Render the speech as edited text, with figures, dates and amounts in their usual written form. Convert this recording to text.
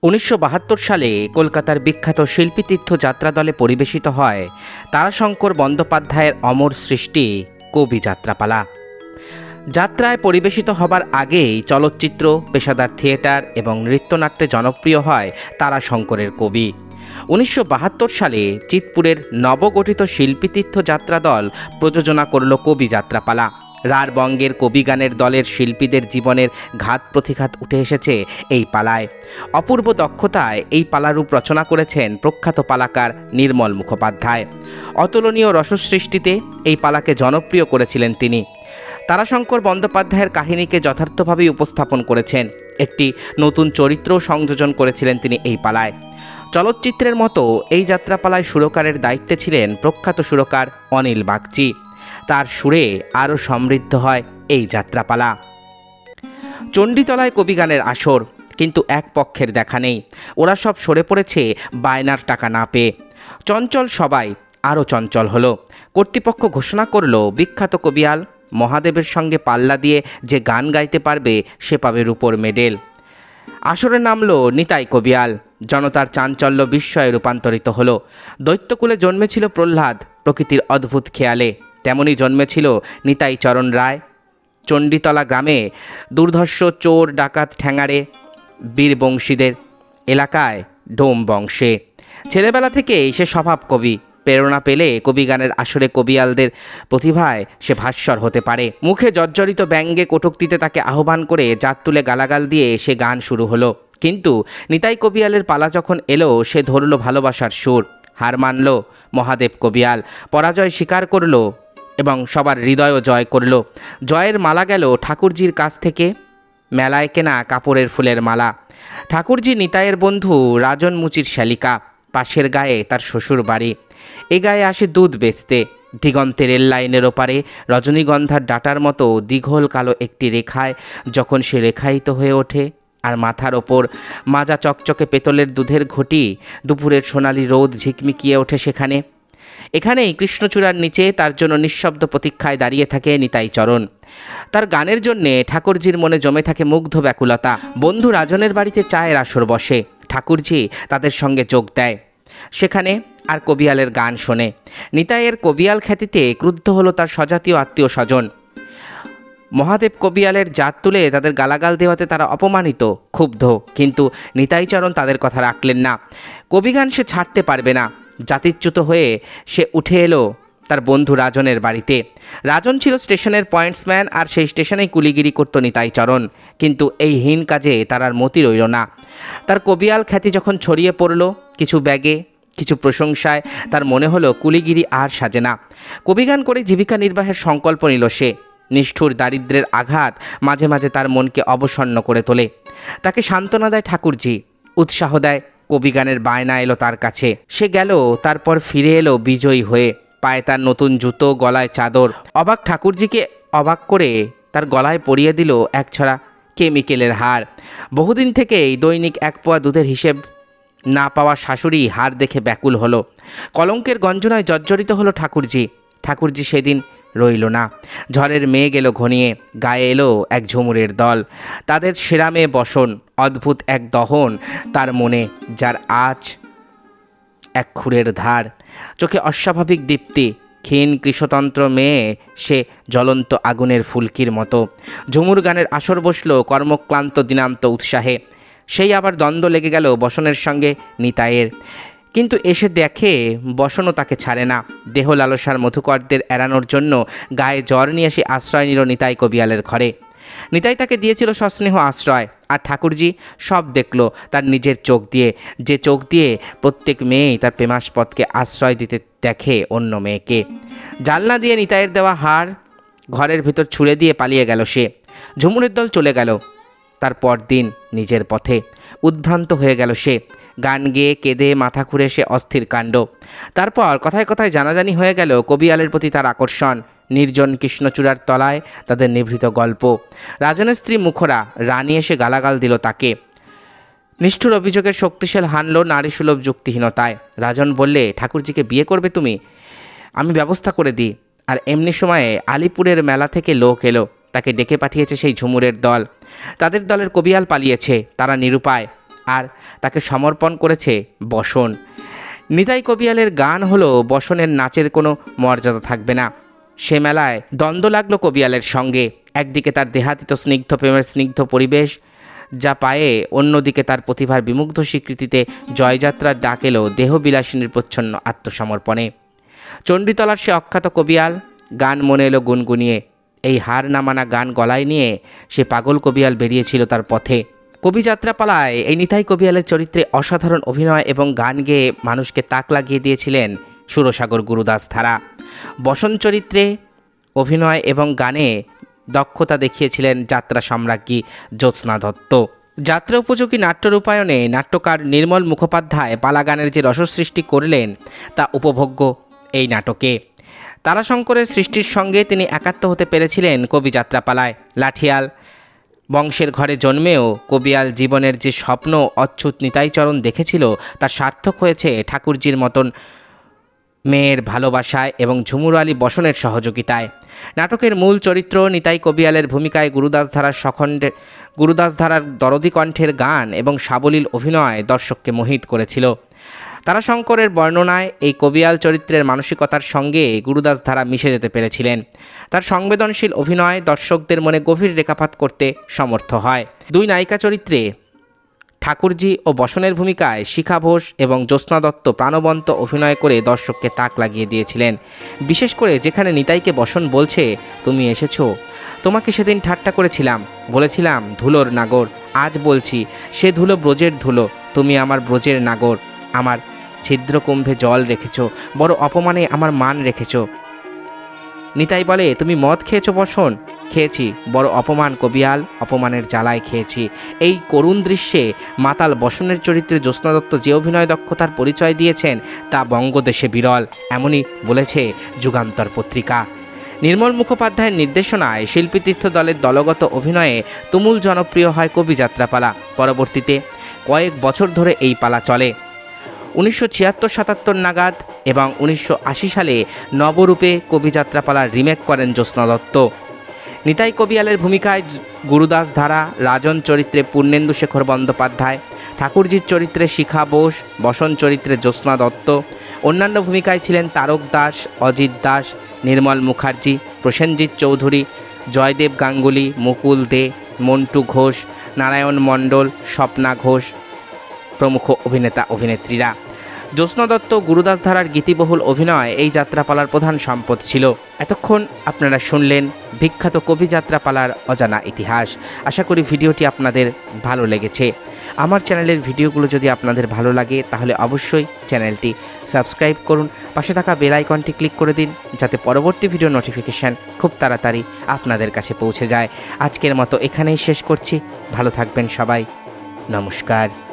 1972 সালে কলকাতার বিখ্যাত শিল্পীতীর্থ যাত্রা দলে পরিবেশিত হয় তারাশঙ্কর বন্দ্যোপাধ্যায়ের অমর সৃষ্টি কবি যাত্রাপালা। যাত্রায় পরিবেশিত হবার আগেই চলচ্চিত্র, পেশাদার থিয়েটার এবং নৃত্যনাট্যে জনপ্রিয় হয় তারাশঙ্করের কবি। 1972 সালে চিৎপুরের নবগঠিত শিল্পীতীর্থ যাত্রা দল প্রযোজনা করল কবি যাত্রাপালা। রাঢ়বঙ্গের কবিগানের দলের শিল্পীদের জীবনের ঘাত প্রতিঘাত উঠে এসেছে এই পালায়। অপূর্ব দক্ষতায় এই পালারূপ রচনা করেছেন প্রখ্যাত পালাকার নির্মল মুখোপাধ্যায়। অতুলনীয় রসসৃষ্টিতে এই পালাকে জনপ্রিয় করেছিলেন তিনি। তারাশঙ্কর বন্দ্যোপাধ্যায়ের কাহিনীকে যথার্থভাবেই উপস্থাপন করেছেন। একটি নতুন চরিত্রও সংযোজন করেছিলেন তিনি এই পালায়। চলচ্চিত্রের মতো এই যাত্রাপালায় সুরকারের দায়িত্বে ছিলেন প্রখ্যাত সুরকার অনিল বাগচি। তার সুরে আরও সমৃদ্ধ হয় এই যাত্রাপালা। চণ্ডীতলায় কবিগানের আসর, কিন্তু এক পক্ষের দেখা নেই। ওরা সব সরে পড়েছে বায়নার টাকা না পেয়ে। চঞ্চল সবাই আরও চঞ্চল হলো। কর্তৃপক্ষ ঘোষণা করল বিখ্যাত কবিয়াল মহাদেবের সঙ্গে পাল্লা দিয়ে যে গান গাইতে পারবে সে পাবে রূপোর মেডেল। আসরে নামলো নিতাই কবিয়াল। জনতার চাঞ্চল্য বিস্ময়ে রূপান্তরিত হলো। দৈত্যকুলে জন্মেছিল প্রহ্লাদ প্রকৃতির অদ্ভুত খেয়ালে, তেমনি জন্মেছিল নিতাই চরণ রায়। চণ্ডীতলা গ্রামে দুর্ধর্ষ চোর ডাকাত ঠ্যাঙাড়ে বীরবংশীদের এলাকায় ডোম বংশে। ছেলেবেলা থেকেই সে স্বভাব কবি। প্রেরণা পেলে কবিগানের আসরে কবিয়ালদের প্রতিভায় সে ভাস্বর হতে পারে। মুখে জর্জরিত ব্যঙ্গে কটূক্তিতে তাকে আহ্বান করে জাত তুলে গালাগাল দিয়ে সে গান শুরু হলো। কিন্তু নিতাই কবিয়ালের পালা যখন এলো, সে ধরল ভালোবাসার সুর। হার মানল মহাদেব কবিয়াল, পরাজয় স্বীকার করল এবং সবার হৃদয়ও জয় করল। জয়ের মালা গেল ঠাকুরজির কাছ থেকে, মেলায় কেনা কাপড়ের ফুলের মালা। ঠাকুরজি নিতাইয়ের বন্ধু রাজন মুচির শালিকা। পাশের গায়ে তার শ্বশুর বাড়ি। এ গায়ে আসে দুধ বেচতে। দিগন্তের রেল লাইনের ওপারে রজনীগন্ধার ডাটার মতো দীঘল কালো একটি রেখায় যখন সে রেখায়িত হয়ে ওঠে, আর মাথার ওপর মাজা চকচকে পেতলের দুধের ঘটি, দুপুরের সোনালি রোদ ঝিকমিকিয়ে ওঠে সেখানে। এখানেই কৃষ্ণচূড়ার নিচে তার জন্য নিঃশব্দ প্রতীক্ষায় দাঁড়িয়ে থাকে নিতাই চরণ। তার গানের জন্যে ঠাকুরজির মনে জমে থাকে মুগ্ধ ব্যাকুলতা। বন্ধু রাজনের বাড়িতে চায়ের আসর বসে। ঠাকুরজি তাদের সঙ্গে যোগ দেয় সেখানে, আর কবিয়ালের গান শোনে। নিতাইয়ের কবিয়াল খ্যাতিতে ক্রুদ্ধ হলো তার স্বজাতীয় আত্মীয় স্বজন। মহাদেব কবিয়ালের জাত তুলে তাদের গালাগাল দেওয়াতে তারা অপমানিত, ক্ষুব্ধ। কিন্তু নিতাইচরণ তাদের কথা রাখলেন না। কবিগান সে ছাড়তে পারবে না। জাতিচ্যুত হয়ে সে উঠে এলো তার বন্ধু রাজনের বাড়িতে। রাজন ছিল স্টেশনের পয়েন্টসম্যান, আর সেই স্টেশনেই কুলিগিরি করত নিতাইচরণ। কিন্তু এই হীন কাজে তার আর মতি রইল না। তার কবিয়াল খ্যাতি যখন ছড়িয়ে পড়ল, কিছু ব্যাগে কিছু প্রশংসায়, তার মনে হলো কুলিগিরি আর সাজে না। কবিগান করে জীবিকা নির্বাহের সংকল্প নিল সে। নিষ্ঠুর দারিদ্র্যের আঘাত মাঝে মাঝে তার মনকে অবসন্ন করে তোলে। তাকে সান্ত্বনা দেয় ঠাকুরজি, উৎসাহ দেয়। কবিগানের বায়না এলো তার কাছে। সে গেল, তারপর ফিরে এলো বিজয়ী হয়ে। পায়ে তার নতুন জুতো, গলায় চাদর। অবাক ঠাকুরজিকে অবাক করে তার গলায় পরিয়ে দিল একছড়া কেমিক্যালের হার। বহুদিন থেকেই দৈনিক 1 পোয়া দুধের হিসেব না পাওয়া শাশুড়ি হার দেখে ব্যাকুল হলো। কলঙ্কের গঞ্জনায় জর্জরিত হলো ঠাকুরজি। ঠাকুরজি সেদিন রইল না। ঝড়ের মেঘ এলো ঘনিয়ে। গায়ে এলো এক ঝুমুরের দল। তাদের সেরা মেয়ে বসন, অদ্ভুত এক দহন তার মনে, যার আজ এক খুরের ধার, চোখে অস্বাভাবিক দীপ্তি। ক্ষীণ কৃষতন্ত্র মেয়ে সে, জ্বলন্ত আগুনের ফুলকির মতো। ঝুমুর গানের আসর বসল কর্মক্লান্ত দিনান্ত উৎসাহে। সেই আবার দ্বন্দ্ব লেগে গেল বসনের সঙ্গে নিতাইয়ের। কিন্তু এসে দেখে বসনও তাকে ছাড়ে না। দেহ লালসার মধুকরদের এড়ানোর জন্য গায়ে জ্বর নিয়ে সে আশ্রয় নিল নিতাই কবিয়ালের ঘরে। নিতাই তাকে দিয়েছিল সস্নেহ আশ্রয়, আর ঠাকুরজি সব দেখল তার নিজের চোখ দিয়ে, যে চোখ দিয়ে প্রত্যেক মেয়েই তার প্রেমাস্পদকে আশ্রয় দিতে দেখে অন্য মেয়েকে। জানলা দিয়ে নিতাইয়ের দেওয়া হার ঘরের ভিতর ছুঁড়ে দিয়ে পালিয়ে গেল সে। ঝুমুরের দল চলে গেল। তার পরদিন নিজের পথে উদ্ভ্রান্ত হয়ে গেল সে। গান গেয়ে কেঁদে মাথা ঘুরে সে অস্থির কাণ্ড। তারপর কথায় কথায় জানাজানি হয়ে গেল কবিয়ালের প্রতি তার আকর্ষণ। নির্জন কৃষ্ণচূড়ার তলায় তাদের নিভৃত গল্প। রাজনের স্ত্রী মুখরা রানী এসে গালাগাল দিল তাকে। নিষ্ঠুর অভিযোগের শক্তিশাল হানল নারীসুলভ যুক্তিহীনতায়। রাজন বললে, ঠাকুরজিকে বিয়ে করবে তুমি? আমি ব্যবস্থা করে দিই। আর এমনি সময়ে আলিপুরের মেলা থেকে লোক এলো। তাকে ডেকে পাঠিয়েছে সেই ঝুমুরের দল। তাদের দলের কবিয়াল পালিয়েছে। তারা নিরুপায়। আর তাকে সমর্পণ করেছে বসন। নিতাই কবিয়ালের গান হলো বসনের নাচের কোনো মর্যাদা থাকবে না। সে মেলায় দ্বন্দ্ব লাগলো কবিয়ালের সঙ্গে। একদিকে তার দেহাতীত স্নিগ্ধ প্রেমের স্নিগ্ধ পরিবেশ যা পায়ে, অন্যদিকে তার প্রতিভার বিমুগ্ধ স্বীকৃতিতে জয়যাত্রার ডাক এলো দেহবিলাসিনীর প্রচ্ছন্ন আত্মসমর্পণে। চণ্ডীতলার সে অখ্যাত কবিয়াল গান মনে এলো গুনগুনিয়ে। এই হার না মানা গান গলায় নিয়ে সে পাগল কবিয়াল বেরিয়েছিল তার পথে। কবিযাত্রাপালায় এই নিতাই কবিয়ালের চরিত্রে অসাধারণ অভিনয় এবং গান গেয়ে মানুষকে তাক লাগিয়ে দিয়েছিলেন সুরসাগর গুরুদাস ধারা। বসন চরিত্রে অভিনয় এবং গানে দক্ষতা দেখিয়েছিলেন যাত্রা সম্রাজ্ঞী জ্যোৎস্না দত্ত। যাত্রা উপযোগী নাট্য রূপায়ণে নাট্যকার নির্মল মুখোপাধ্যায় পালাগানের যে রসসৃষ্টি করলেন তা উপভোগ্য এই নাটকে। তারাশঙ্করের সৃষ্টির সঙ্গে তিনি একাত্ম হতে পেরেছিলেন কবিযাত্রাপালায়। লাঠিয়াল বংশের ঘরে জন্মেও কবিয়াল জীবনের যে স্বপ্ন অচ্যুত নিতাইচরণ দেখেছিল তা সার্থক হয়েছে ঠাকুরজির মতন মেয়ের ভালোবাসায় এবং ঝুমুর আলী বসনের সহযোগিতায়। নাটকের মূল চরিত্র নিতাই কবিয়ালের ভূমিকায় গুরুদাস ধারার দরদী কণ্ঠের গান এবং সাবলীল অভিনয় দর্শককে মোহিত করেছিল। তারাশঙ্করের বর্ণনায় এই কবিয়াল চরিত্রের মানসিকতার সঙ্গে গুরুদাস ধারা মিশে যেতে পেরেছিলেন। তার সংবেদনশীল অভিনয় দর্শকদের মনে গভীর রেখাপাত করতে সমর্থ হয়। দুই নায়িকা চরিত্রে ঠাকুরজি ও বসনের ভূমিকায় শিখা ঘোষ এবং জ্যোৎস্না দত্ত প্রাণবন্ত অভিনয় করে দর্শককে তাক লাগিয়ে দিয়েছিলেন। বিশেষ করে যেখানে নিতাইকে বসন বলছে, তুমি এসেছো, তোমাকে সেদিন ঠাট্টা করেছিলাম, বলেছিলাম ধুলোর নাগর, আজ বলছি সে ধুলো ব্রজের ধুলো, তুমি আমার ব্রজের নাগর, আমার ছিদ্রকুম্ভে জল রেখেছ, বড় অপমানে আমার মান রেখেছ। নিতাই বলে, তুমি মদ খেয়েছো বসন? খেয়েছি, বড় অপমান কবিয়াল, অপমানের জ্বালায় খেয়েছি। এই করুণ দৃশ্যে মাতাল বসনের চরিত্রে জ্যোৎস্না দত্ত যে অভিনয় দক্ষতার পরিচয় দিয়েছেন তা বঙ্গদেশে বিরল, এমনই বলেছে যুগান্তর পত্রিকা। নির্মল মুখোপাধ্যায়ের নির্দেশনায় শিল্পীতীর্থ দলের দলগত অভিনয়ে তুমুল জনপ্রিয় হয় কবিযাত্রাপালা। পরবর্তীতে কয়েক বছর ধরে এই পালা চলে। 1976-77 নাগাদ এবং 1980 সালে নবরূপে কবিযাত্রাপালার রিমেক করেন জ্যোৎস্না দত্ত। নিতাই কবিয়ালের ভূমিকায় গুরুদাস ধারা, রাজন চরিত্রে পূর্ণেন্দু শেখর বন্দ্যোপাধ্যায়, ঠাকুরজির চরিত্রে শিখা বোস, বসন চরিত্রে জ্যোৎস্না দত্ত। অন্যান্য ভূমিকায় ছিলেন তারক দাস, অজিত দাস, নির্মল মুখার্জি, প্রসেনজিৎ চৌধুরী, জয়দেব গাঙ্গুলি, মুকুল দে, মন্টু ঘোষ, নারায়ণ মণ্ডল, স্বপ্না ঘোষ প্রমুখ অভিনেতা অভিনেত্রীরা। জ্যোৎস্না দত্ত গুরুদাস ধারার গীতিবহুল অভিনয় এই যাত্রাপালার প্রধান সম্পদ ছিল। এতক্ষণ আপনারা শুনলেন বিখ্যাত কবিযাত্রাপালার অজানা ইতিহাস। আশা করি ভিডিওটি আপনাদের ভালো লেগেছে। আমার চ্যানেলের ভিডিওগুলো যদি আপনাদের ভালো লাগে তাহলে অবশ্যই চ্যানেলটি সাবস্ক্রাইব করুন, পাশে থাকা বেল আইকনটি ক্লিক করে দিন যাতে পরবর্তী ভিডিও নোটিফিকেশান খুব তাড়াতাড়ি আপনাদের কাছে পৌঁছে যায়। আজকের মতো এখানেই শেষ করছি। ভালো থাকবেন সবাই। নমস্কার।